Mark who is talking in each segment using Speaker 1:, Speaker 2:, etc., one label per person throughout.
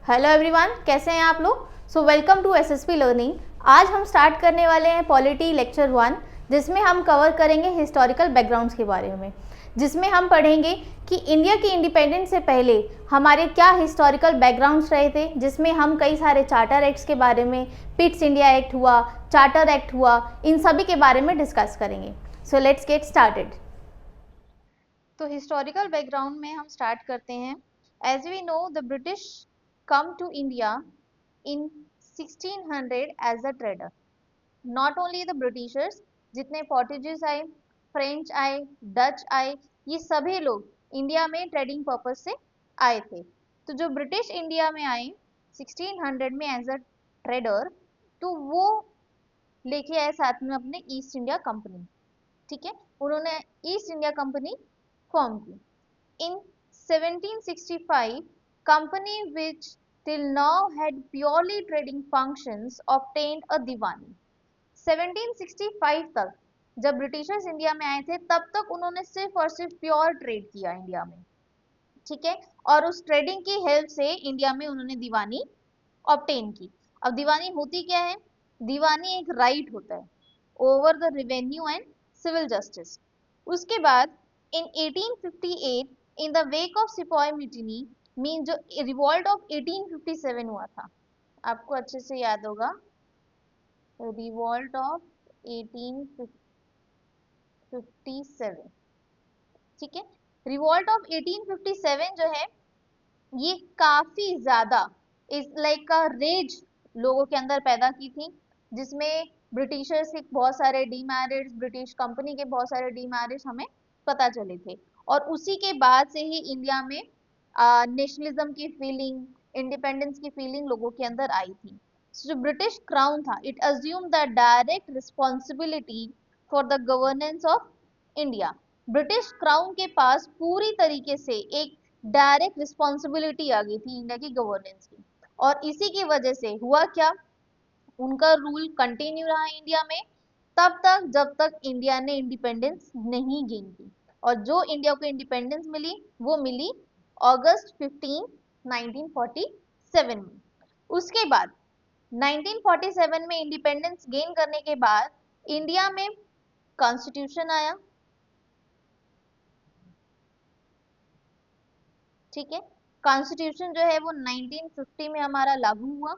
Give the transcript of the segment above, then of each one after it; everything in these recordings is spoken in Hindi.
Speaker 1: हेलो एवरीवन, कैसे हैं आप लोग। So welcome to SSP learning. आज हम स्टार्ट करने वाले हैं पॉलिटी लेक्चर 1, जिसमें हम कवर करेंगे हिस्टोरिकल बैकग्राउंड्स के बारे में, जिसमें हम पढ़ेंगे कि इंडिया की इंडिपेंडेंस से पहले हमारे क्या हिस्टोरिकल बैकग्राउंड्स रहे थे, जिसमें हम कई सारे चार्टर एक्ट्स के बारे में, पिट्स इंडिया एक्ट हुआ, चार्टर एक्ट हुआ, इन सभी के बारे में डिस्कस करेंगे। So let's get started. तो हिस्टोरिकल बैकग्राउंड में हम स्टार्ट करते हैं। As we know, the British come to India in 1600 as a trader. Not only the Britishers, जितने पोर्टुगीज आए, फ्रेंच आए, डच आए, ये सभी लोग इंडिया में ट्रेडिंग पर्पज से आए थे। तो जो ब्रिटिश इंडिया में आए 1600 में एज अ ट्रेडर, तो वो लेके आए साथ में अपने ईस्ट इंडिया कंपनी। ठीक है, उन्होंने ईस्ट इंडिया कंपनी फॉर्म की। In 1765, company which till now had purely trading functions obtained a दीवानी। 1765 तक जब ब्रिटिशर्स इंडिया में आए थे, तब तक उन्होंने सिर्फ और सिर्फ प्योर ट्रेड किया इंडिया में। ठीक है, और उस ट्रेडिंग की हेल्प से इंडिया में उन्होंने दीवानी ऑब्टेन की। अब दीवानी होती क्या है? दीवानी एक राइट होता है over the revenue and civil justice. उसके बाद in 1858, in the wake of sipahi mutiny, mean जो रिवॉल्ट ऑफ 1857 हुआ था, आपको अच्छे से याद होगा, रिवॉल्ट ऑफ 1857। ठीक है, रिवॉल्ट ऑफ 1857 जो है, ये काफी ज्यादा इस लाइक का रेज लोगों के अंदर पैदा की थी, जिसमें ब्रिटिशर्स के बहुत सारे डीमैरिट्स, ब्रिटिश कंपनी के बहुत सारे डीमैरिट्स हमें पता चले थे। और उसी के बाद से ही इंडिया में नेशनलिज्म की फीलिंग, इंडिपेंडेंस की फीलिंग लोगों के अंदर आई थी। जो ब्रिटिश क्राउन था, it assume the direct responsibility for the governance of India. British crown के पास पूरी तरीके से एक डायरेक्ट रिस्पॉन्सिबिलिटी आ गई थी इंडिया की गवर्नेंस की। और इसी की वजह से हुआ क्या, उनका रूल कंटिन्यू रहा इंडिया में तब तक जब तक इंडिया ने इंडिपेंडेंस नहीं गेन की। और जो इंडिया को इंडिपेंडेंस मिली, वो मिली अगस्त 15 1947 में। उसके बाद 1947 में इंडिपेंडेंस गेन करने के बाद इंडिया में कॉन्स्टिट्यूशन आया। ठीक है, कॉन्स्टिट्यूशन जो है वो 1950 में हमारा लागू हुआ।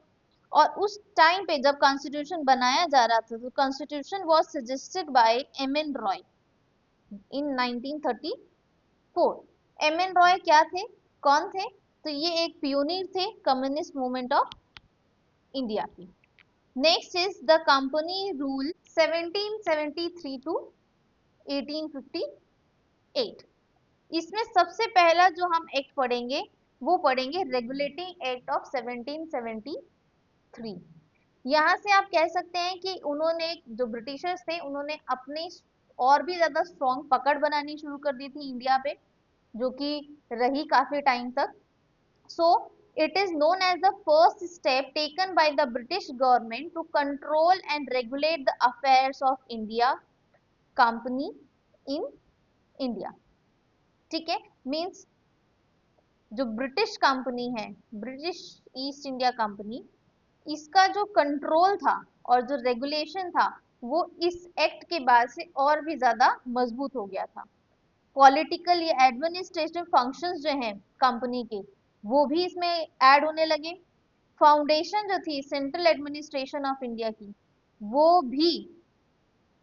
Speaker 1: और उस टाइम पे जब कॉन्स्टिट्यूशन बनाया जा रहा था, तो constitution was suggested by M N. Roy in 1934। M N. Roy क्या थे, कौन थे? तो ये एक पियोनियर थे कम्युनिस्ट मूवमेंट ऑफ इंडिया की। Next is the company rule 1773 to 1858। इसमें सबसे पहला जो हम एक्ट पढ़ेंगे, वो पढ़ेंगे रेगुलेटिंग एक्ट ऑफ 1773। यहाँ से आप कह सकते हैं कि उन्होंने, जो ब्रिटिशर्स थे, उन्होंने अपनी और भी ज्यादा स्ट्रॉन्ग पकड़ बनानी शुरू कर दी थी इंडिया पे, जो कि रही काफी टाइम तक। So it is known as the first step taken by the British government to control and regulate the affairs of India company in India. ठीक है, मीन्स जो ब्रिटिश कंपनी है, ब्रिटिश ईस्ट इंडिया कंपनी, इसका जो कंट्रोल था और जो रेगुलेशन था, वो इस एक्ट के बाद से और भी ज्यादा मजबूत हो गया था। पॉलिटिकल या एडमिनिस्ट्रेटिव फंक्शंस जो हैं कंपनी के, वो भी इसमें ऐड होने लगे। फाउंडेशन जो थी सेंट्रल एडमिनिस्ट्रेशन ऑफ इंडिया की, वो भी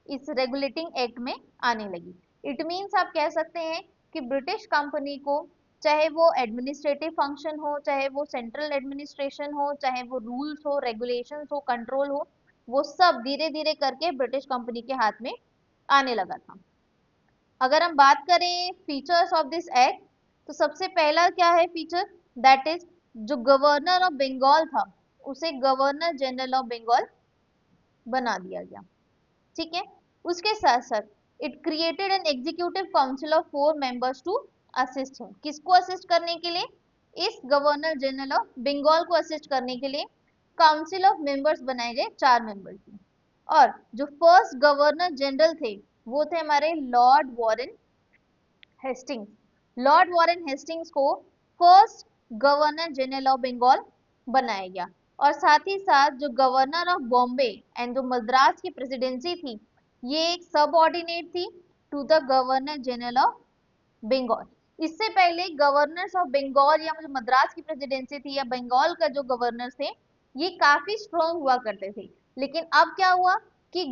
Speaker 1: इस रेगुलेटिंग एक्ट में आने लगी। इट मीन्स आप कह सकते हैं कि ब्रिटिश कंपनी को, चाहे वो एडमिनिस्ट्रेटिव फंक्शन हो, चाहे वो सेंट्रल एडमिनिस्ट्रेशन हो, चाहे वो रूल्स हो, रेगुलेशंस हो, कंट्रोल हो, वो सब धीरे धीरे करके ब्रिटिश कंपनी के हाथ में आने लगा था। अगर हम बात करें फीचर्स ऑफ दिस एक्ट, तो सबसे पहला क्या है फीचर, दैट इज जो गवर्नर ऑफ बंगाल था, उसे गवर्नर जनरल ऑफ बंगाल बना दिया गया। ठीक है, उसके साथ साथ it created an executive council of 4 members to assist him. किसको असिस्ट करने के लिए? इस गवर्नर जनरल ऑफ बंगाल को असिस्ट करने के लिए काउंसिल ऑफ मेंबर्स बनाए गए, 4 मेंबर की। और जो फर्स्ट गवर्नर जनरल थे, वो थे हमारे Lord Warren Hastings. Lord Warren Hastings को first governor general of Bengal बनाया गया। और साथ ही साथ जो गवर्नर ऑफ बॉम्बे एंड जो मद्रास की प्रेसिडेंसी थी, ये एक सबऑर्डिनेट थी to the governor general of Bengal. इससे पहले गवर्नर्स ऑफ बंगाल या जो मद्रास की प्रेसिडेंसी थी या बंगाल का जो गवर्नर थे, ये काफी स्ट्रॉन्ग हुआ करते थे। लेकिन अब क्या हुआ कि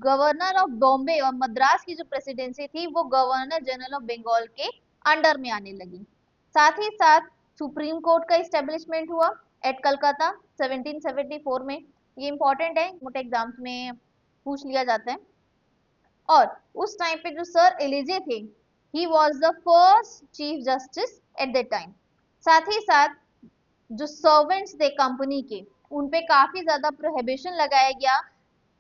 Speaker 1: गवर्नर ऑफ बॉम्बे और मद्रास की जो प्रेसिडेंसी थी वो गवर्नर जनरल ऑफ बंगाल के अंडर में आने लगी। साथ ही साथ सुप्रीम कोर्ट का इस्टेब्लिशमेंट हुआ एट कलकत्ता 1774 में। ये इंपॉर्टेंट है, मोटे एग्जाम्स में पूछ लिया जाता है। और उस टाइम पे जो सर एलिजे थे, he was the first chief justice at that time. साथ ही साथ जो सर्वेंट्स थे कंपनी के, उन पे काफी ज्यादा प्रोहिबिशन लगाया गया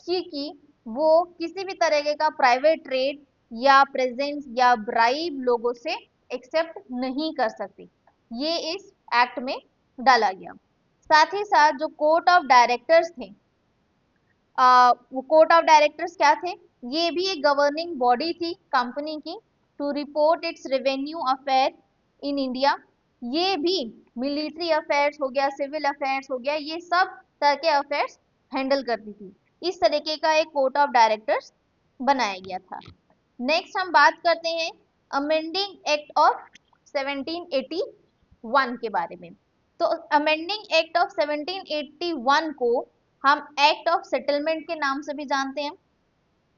Speaker 1: कि वो किसी भी तरीके का प्राइवेट ट्रेड या प्रेजेंट या ब्राइब लोगों से एक्सेप्ट नहीं कर सकती। ये इस एक्ट में डाला गया। साथ ही साथ जो कोर्ट ऑफ डायरेक्टर्स थे, वो कोर्ट ऑफ डायरेक्टर्स क्या थे, ये भी एक गवर्निंग बॉडी थी कंपनी की, to report its revenue affair in India. ये भी मिलिट्री अफेयर्स हो गया, सिविल अफेयर्स हो गया, ये सब तरह के अफेयर्स हैंडल करती थी। इस तरीके का एक कोर्ट ऑफ डायरेक्टर्स बनाया गया था। नेक्स्ट हम बात करते हैं अमेंडिंग एक्ट ऑफ 1781 के बारे में। तो अमेंडिंग एक्ट ऑफ 1781 को हम एक्ट ऑफ सेटलमेंट के नाम से भी जानते हैं।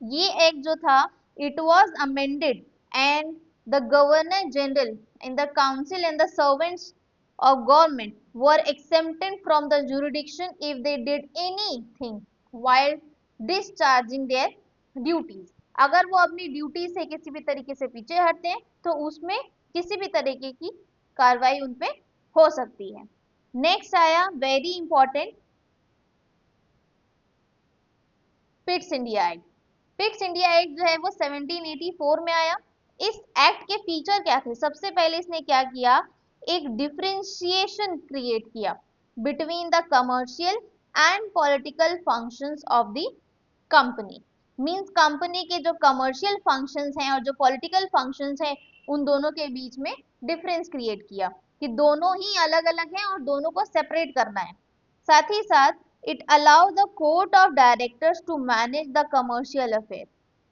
Speaker 1: ये एक्ट जो था, it was amended and the governor general in the council and the servants of government were exempted from the jurisdiction if they did anything while discharging their duties। अगर वो अपनी ड्यूटी से किसी भी तरीके से पीछे हटते हैं तो उसमें किसी भी तरीके की कार्रवाई उन पे हो सकती है। नेक्स्ट आया very important, पिट्स India act. पिट्स India act जो है वो 1784 में आया। इस एक्ट के फीचर क्या थे? सबसे पहले इसने क्या किया, एक डिफरेंशिएशन क्रिएट किया between the commercial and political functions of the company. Means company के जो कमर्शियल फंक्शंस हैं और जो पॉलिटिकल फंक्शंस हैं, उन दोनों के बीच में डिफरेंस क्रिएट किया कि दोनों ही अलग अलग हैं और दोनों को सेपरेट करना है। साथ ही साथ it allow the court of directors to manage the commercial affair.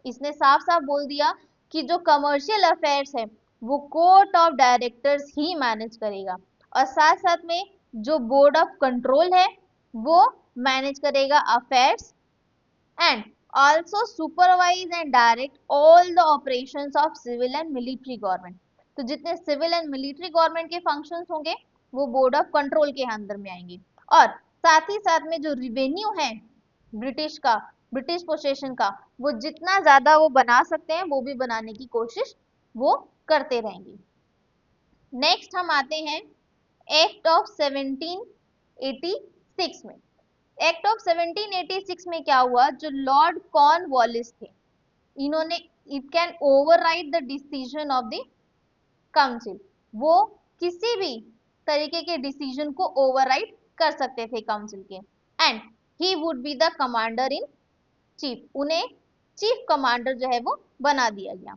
Speaker 1: इसने साफ साफ बोल दिया कि जो कमर्शियल अफेयर्स है वो court of directors he manage करेगा। और साथ साथ में जो बोर्ड ऑफ कंट्रोल है वो मैनेज करेगा affairs and also supervise and direct all the operations of civil and military government। तो जितने सिविल एंड मिलिट्री गवर्नमेंट के फंक्शंस होंगे वो बोर्ड ऑफ कंट्रोल के अंदर में आएंगे। और साथ ही साथ में जो रिवेन्यू है ब्रिटिश का, ब्रिटिश पोसेशन का, वो जितना ज्यादा वो बना सकते हैं वो भी बनाने की कोशिश वो करते रहेंगे। नेक्स्ट हम आते हैं एक्ट ऑफ 1786 में। एक्ट ऑफ 1786 में क्या हुआ, जो लॉर्ड कॉर्नवालिस थे, इन्होंने it can override the decision of the council. वो किसी भी तरीके के डिसीजन को ओवरराइड कर सकते थे काउंसिल के। And he would be the commander in chief, उन्हें चीफ कमांडर जो है वो बना दिया गया।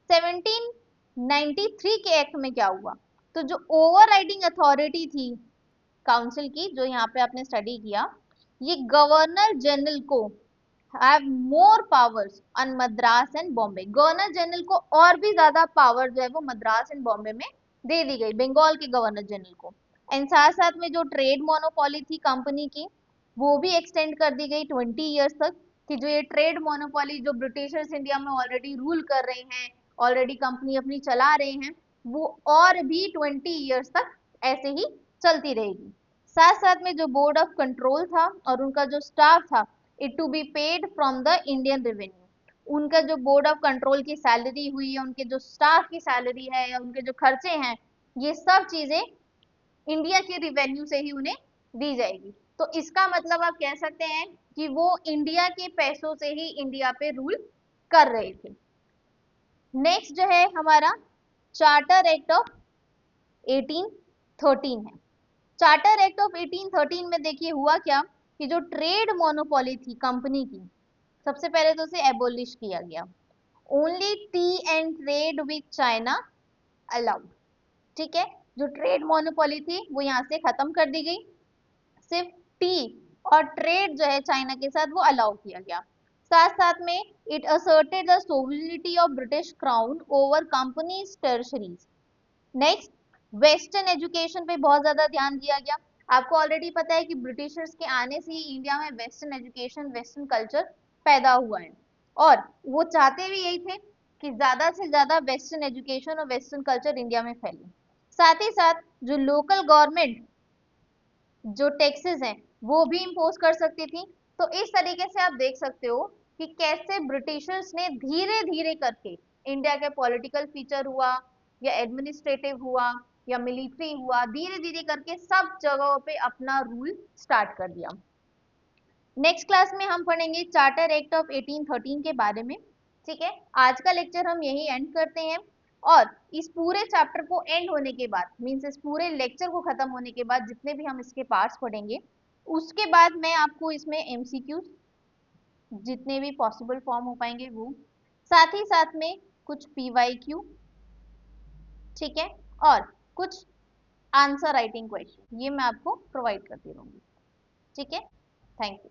Speaker 1: 1793 के एक्ट में क्या हुआ, तो जो ओवरराइडिंग अथॉरिटी थी काउंसिल की, जो यहाँ पे आपने स्टडी किया, ये गवर्नर जनरल को have more powers on Madras and Bombay. Governor general को और भी ज्यादा पावर जो है वो मद्रास एंड बॉम्बे में दे दी गई, बंगाल के गवर्नर जनरल को। एंड साथ साथ में जो ट्रेड मोनोपोली थी कंपनी की, वो भी एक्सटेंड कर दी गई 20 ईयर्स तक, कि जो ये ट्रेड मोनोपोली जो ब्रिटिशर्स इंडिया में ऑलरेडी रूल कर रहे हैं, ऑलरेडी कंपनी अपनी चला रहे हैं, वो और भी 20 ईयर्स तक ऐसे ही चलती रहेगी। साथ साथ में जो बोर्ड ऑफ कंट्रोल था और उनका जो स्टाफ था, it to be paid from the Indian revenue. उनका जो बोर्ड ऑफ कंट्रोल की सैलरी हुई है, उनके जो स्टाफ की सैलरी है या उनके जो खर्चे हैं, ये सब चीजें इंडिया के रिवेन्यू से ही उन्हें दी जाएगी। तो इसका मतलब आप कह सकते हैं कि वो इंडिया के पैसों से ही इंडिया पे रूल कर रहे थे। नेक्स्ट जो है हमारा चार्टर एक्ट ऑफ 1813 है। चार्टर एक्ट ऑफ 1813 में देखिए हुआ क्या कि जो ट्रेड मोनोपोली थी कंपनी की, सबसे पहले तो उसे एबोलिश किया गया। Only T and trade with China allowed. ठीक है, जो ट्रेड मोनोपोली थी वो यहाँ से खत्म कर दी गई। सिर्फ टी और ट्रेड जो है चाइना के साथ वो अलाउ किया गया। साथ साथ में it asserted the sovereignty of British crown over companies territories. Next, western education पे बहुत ज्यादा ध्यान दिया गया। आपको ऑलरेडी पता है कि ब्रिटिशर्स के आने से ही इंडिया में वेस्टर्न एजुकेशन, वेस्टर्न कल्चर पैदा हुआ है, और वो चाहते भी यही थे कि ज्यादा से ज्यादा वेस्टर्न एजुकेशन और वेस्टर्न कल्चर इंडिया में फैले। साथ ही साथ जो लोकल गवर्नमेंट जो टैक्सेस हैं वो भी इम्पोज कर सकती थी। तो इस तरीके से आप देख सकते हो कि कैसे ब्रिटिशर्स ने धीरे धीरे करके इंडिया के पॉलिटिकल फीचर हुआ या एडमिनिस्ट्रेटिव हुआ या मिलिट्री हुआ, धीरे धीरे करके सब जगहों पे अपना रूल स्टार्ट कर दिया। नेक्स्ट क्लास में हम पढ़ेंगे चार्टर एक्ट ऑफ 1813 के बारे में। ठीक है, आज का लेक्चर हम यही एंड करते हैं, और इस पूरे चैप्टर को एंड होने के बाद, मींस इस पूरे लेक्चर को खत्म होने के बाद जितने भी हम इसके पार्ट्स पढ़ेंगे, उसके बाद मैं आपको इसमें एमसीक्यू जितने भी पॉसिबल फॉर्म हो पाएंगे वो, साथ ही साथ में कुछ पीवाईक्यू, ठीक है, और कुछ आंसर राइटिंग क्वेश्चन, ये मैं आपको प्रोवाइड करती रहूंगी। ठीक है, थैंक यू।